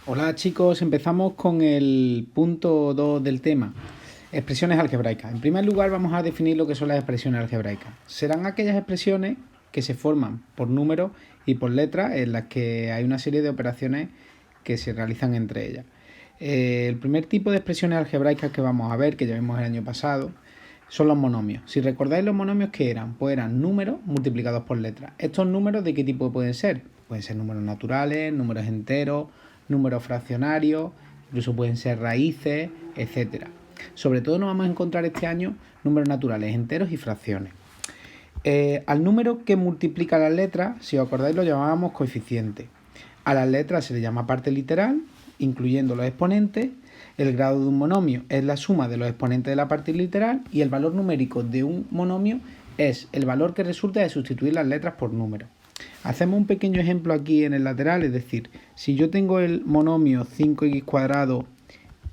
Hola chicos, empezamos con el punto 2 del tema, expresiones algebraicas. En primer lugar vamos a definir lo que son las expresiones algebraicas. Serán aquellas expresiones que se forman por números y por letras en las que hay una serie de operaciones que se realizan entre ellas. El primer tipo de expresiones algebraicas que vamos a ver, que ya vimos el año pasado, son los monomios. Si recordáis los monomios, ¿qué eran? Pues eran números multiplicados por letras. ¿Estos números de qué tipo pueden ser? Pueden ser números naturales, números enteros, números fraccionarios, incluso pueden ser raíces, etcétera. Sobre todo nos vamos a encontrar este año números naturales, enteros y fracciones. Al número que multiplica las letras, si os acordáis, lo llamábamos coeficiente. A las letras se le llama parte literal, incluyendo los exponentes. El grado de un monomio es la suma de los exponentes de la parte literal y el valor numérico de un monomio es el valor que resulta de sustituir las letras por números. Hacemos un pequeño ejemplo aquí en el lateral, es decir, si yo tengo el monomio 5x cuadrado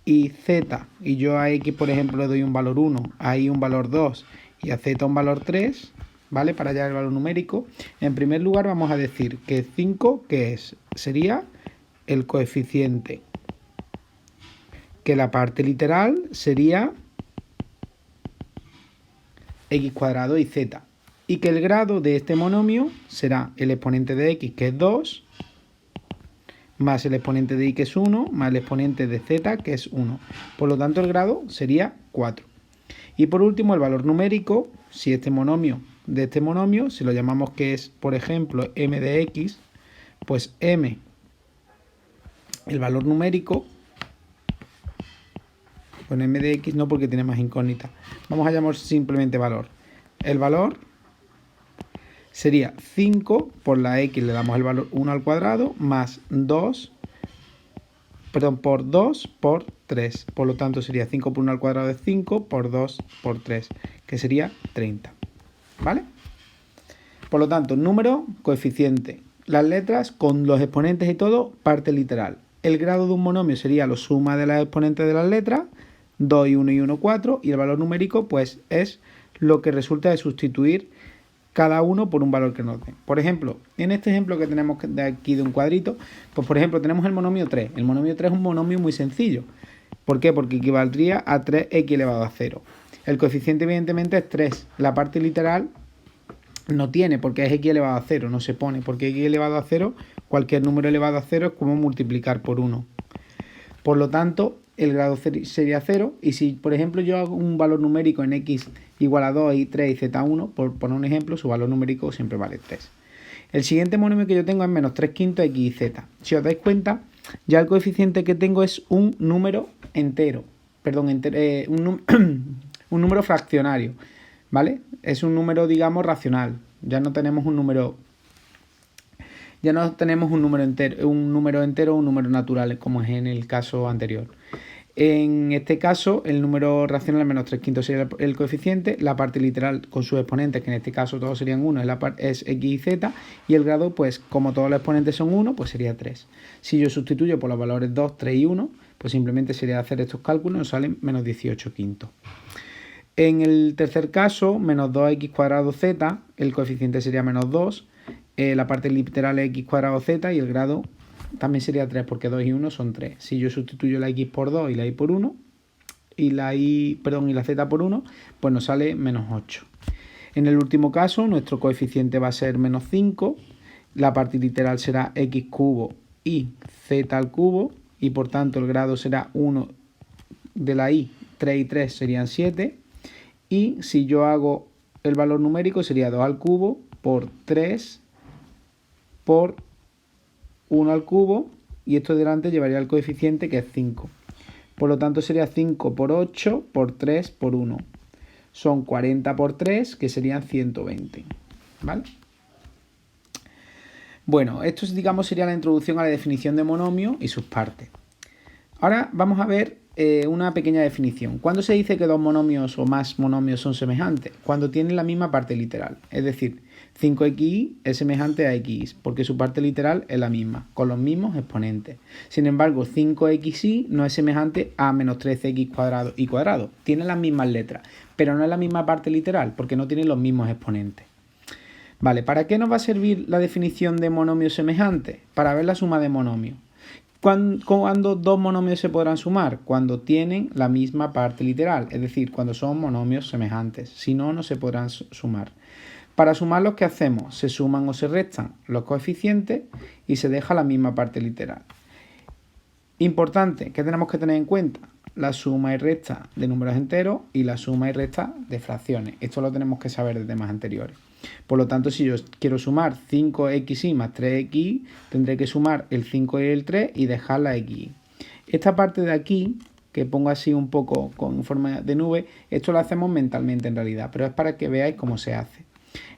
y z, y yo a x, por ejemplo, le doy un valor 1, a y un valor 2 y a z un valor 3, ¿vale? Para hallar el valor numérico, en primer lugar vamos a decir que 5, ¿qué es? Sería el coeficiente, que la parte literal sería x cuadrado y z, y que el grado de este monomio será el exponente de x, que es 2, más el exponente de y, que es 1, más el exponente de z, que es 1. Por lo tanto, el grado sería 4. Y por último, el valor numérico, si este monomio de este monomio, si lo llamamos que es, por ejemplo, m de x, pues m, el valor numérico, con m de x no porque tiene más incógnita, vamos a llamar simplemente valor. El valor sería 5 por la x, le damos el valor 1 al cuadrado, más 2, por 2 por 3. Por lo tanto sería 5 por 1 al cuadrado es 5, por 2 por 3, que sería 30. ¿Vale? Por lo tanto, número, coeficiente. Las letras con los exponentes y todo, parte literal. El grado de un monomio sería la suma de las exponentes de las letras, 2 y 1 y 1, 4, y el valor numérico pues es lo que resulta de sustituir cada uno por un valor que nos dé. Por ejemplo, en este ejemplo que tenemos de aquí de un cuadrito, pues por ejemplo tenemos el monomio 3. El monomio 3 es un monomio muy sencillo. ¿Por qué? Porque equivaldría a 3x elevado a 0. El coeficiente evidentemente es 3. La parte literal no tiene, porque es x elevado a 0, no se pone, porque x elevado a 0, cualquier número elevado a 0 es como multiplicar por 1. Por lo tanto, el grado sería 0, y si por ejemplo yo hago un valor numérico en x igual a 2 y 3 y z1, por poner un ejemplo, su valor numérico siempre vale 3. El siguiente monomio que yo tengo es menos 3 quintos x y z. Si os dais cuenta, ya el coeficiente que tengo es un número entero, un número fraccionario, ¿vale? Es un número, digamos, racional. Ya no tenemos un número entero, un número natural, como es en el caso anterior. En este caso, el número racional menos 3 quintos sería el coeficiente, la parte literal con sus exponentes, que en este caso todos serían 1, es x y z, y el grado, pues como todos los exponentes son 1, pues sería 3. Si yo sustituyo por los valores 2, 3 y 1, pues simplemente sería hacer estos cálculos y nos salen menos 18 quintos. En el tercer caso, menos 2x cuadrado z, el coeficiente sería menos 2, la parte literal es x cuadrado z y el grado también sería 3 porque 2 y 1 son 3. Si yo sustituyo la x por 2 y la y por 1 y la z por 1, pues nos sale menos 8. En el último caso, nuestro coeficiente va a ser menos 5, la parte literal será x cubo y z al cubo, y por tanto el grado será 1 de la y, 3 y 3 serían 7, y si yo hago el valor numérico sería 2 al cubo por 3 por 1 al cubo, y esto delante llevaría el coeficiente, que es 5. Por lo tanto sería 5 por 8 por 3 por 1. Son 40 por 3, que serían 120. ¿Vale? Bueno, esto digamos sería la introducción a la definición de monomio y sus partes. Ahora vamos a ver una pequeña definición. ¿Cuándo se dice que dos monomios o más monomios son semejantes? Cuando tienen la misma parte literal. Es decir, 5xy es semejante a x, porque su parte literal es la misma, con los mismos exponentes. Sin embargo, 5xy no es semejante a menos 13x cuadrado y cuadrado. Tiene las mismas letras, pero no es la misma parte literal, porque no tiene los mismos exponentes. Vale, ¿para qué nos va a servir la definición de monomio semejante? Para ver la suma de monomios. ¿Cuándo dos monomios se podrán sumar? Cuando tienen la misma parte literal, es decir, cuando son monomios semejantes. Si no, no se podrán sumar. Para sumarlos, ¿qué hacemos? Se suman o se restan los coeficientes y se deja la misma parte literal. Importante, ¿qué tenemos que tener en cuenta? La suma y resta de números enteros y la suma y resta de fracciones. Esto lo tenemos que saber de temas anteriores. Por lo tanto, si yo quiero sumar 5xy más 3xy, tendré que sumar el 5 y el 3 y dejar la xy. Esta parte de aquí, que pongo así un poco con forma de nube, esto lo hacemos mentalmente en realidad, pero es para que veáis cómo se hace.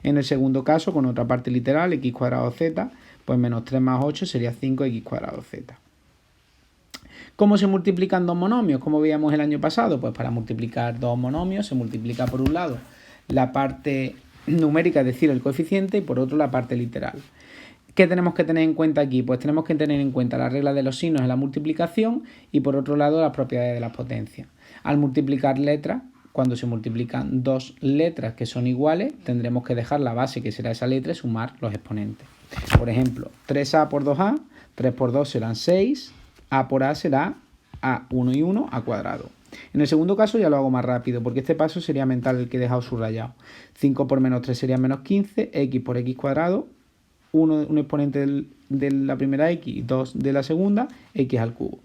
En el segundo caso, con otra parte literal, x cuadrado z, pues menos 3 más 8 sería 5x cuadrado z. ¿Cómo se multiplican dos monomios? Como veíamos el año pasado, pues para multiplicar dos monomios se multiplica por un lado la parte numérica, es decir, el coeficiente, y por otro la parte literal. ¿Qué tenemos que tener en cuenta aquí? Pues tenemos que tener en cuenta la regla de los signos en la multiplicación y por otro lado las propiedades de las potencias. Al multiplicar letras, cuando se multiplican dos letras que son iguales, tendremos que dejar la base, que será esa letra, y sumar los exponentes. Por ejemplo, 3a por 2a, 3 por 2 serán 6, a por a será a1 y 1, a cuadrado. En el segundo caso ya lo hago más rápido, porque este paso sería mental el que he dejado subrayado. 5 por menos 3 sería menos 15, x por x cuadrado, un exponente de la primera x y 2 de la segunda, x al cubo.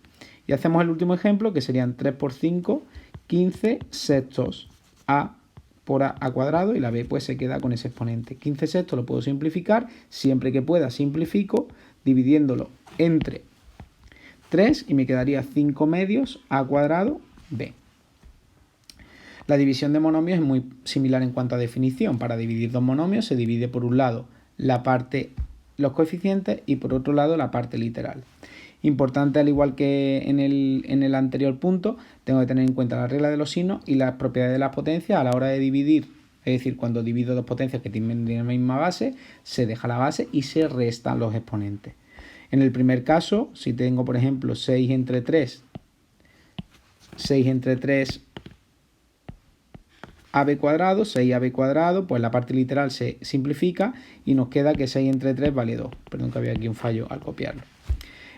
Y hacemos el último ejemplo, que serían 3 por 5, 15 sextos, a por a cuadrado, y la b pues se queda con ese exponente. 15 sextos lo puedo simplificar, siempre que pueda simplifico, dividiéndolo entre 3 y me quedaría 5 medios a cuadrado b. La división de monomios es muy similar en cuanto a definición. Para dividir dos monomios se divide por un lado la parte, los coeficientes, y por otro lado la parte literal. Importante, al igual que en el anterior punto, tengo que tener en cuenta la regla de los signos y las propiedades de las potencias a la hora de dividir. Es decir, cuando divido dos potencias que tienen la misma base, se deja la base y se restan los exponentes. En el primer caso, si tengo, por ejemplo, 6 entre 3 ab cuadrado, 6ab cuadrado, pues la parte literal se simplifica y nos queda que 6 entre 3 vale 2. Perdón que había aquí un fallo al copiarlo.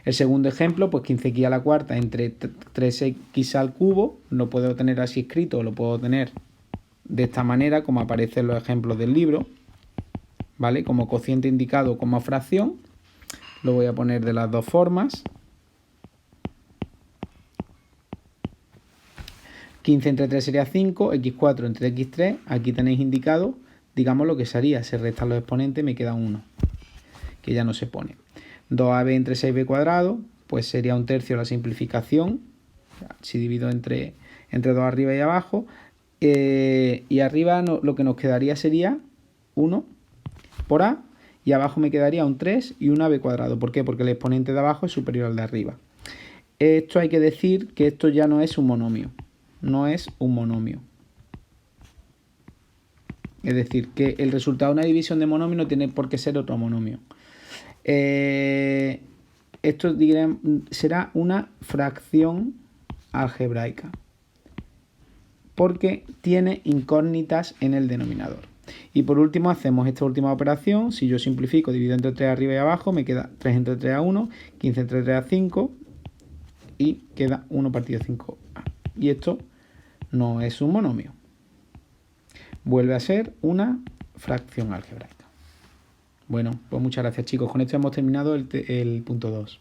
El segundo ejemplo, pues 15x a la cuarta entre 3x al cubo, lo puedo tener así escrito o lo puedo tener de esta manera, como aparece en los ejemplos del libro, ¿vale? Como cociente indicado como fracción, lo voy a poner de las dos formas. 15 entre 3 sería 5, x4 entre x3, aquí tenéis indicado, digamos lo que sería, se restan los exponentes, me queda 1, que ya no se pone. 2ab entre 6b cuadrado, pues sería un tercio la simplificación, si divido entre 2 arriba y abajo, y arriba lo que nos quedaría sería 1 por a, y abajo me quedaría un 3 y un ab cuadrado. ¿Por qué? Porque el exponente de abajo es superior al de arriba. Esto hay que decir que esto ya no es un monomio. No es un monomio. Es decir, que el resultado de una división de monomio no tiene por qué ser otro monomio. Esto será una fracción algebraica, porque tiene incógnitas en el denominador. Y por último hacemos esta última operación. Si yo simplifico, divido entre 3 arriba y abajo, me queda 3 entre 3 a 1, 15 entre 3 a 5 y queda 1 partido 5a. Y esto no es un monomio. Vuelve a ser una fracción algebraica. Bueno, pues muchas gracias, chicos. Con esto hemos terminado el punto 2.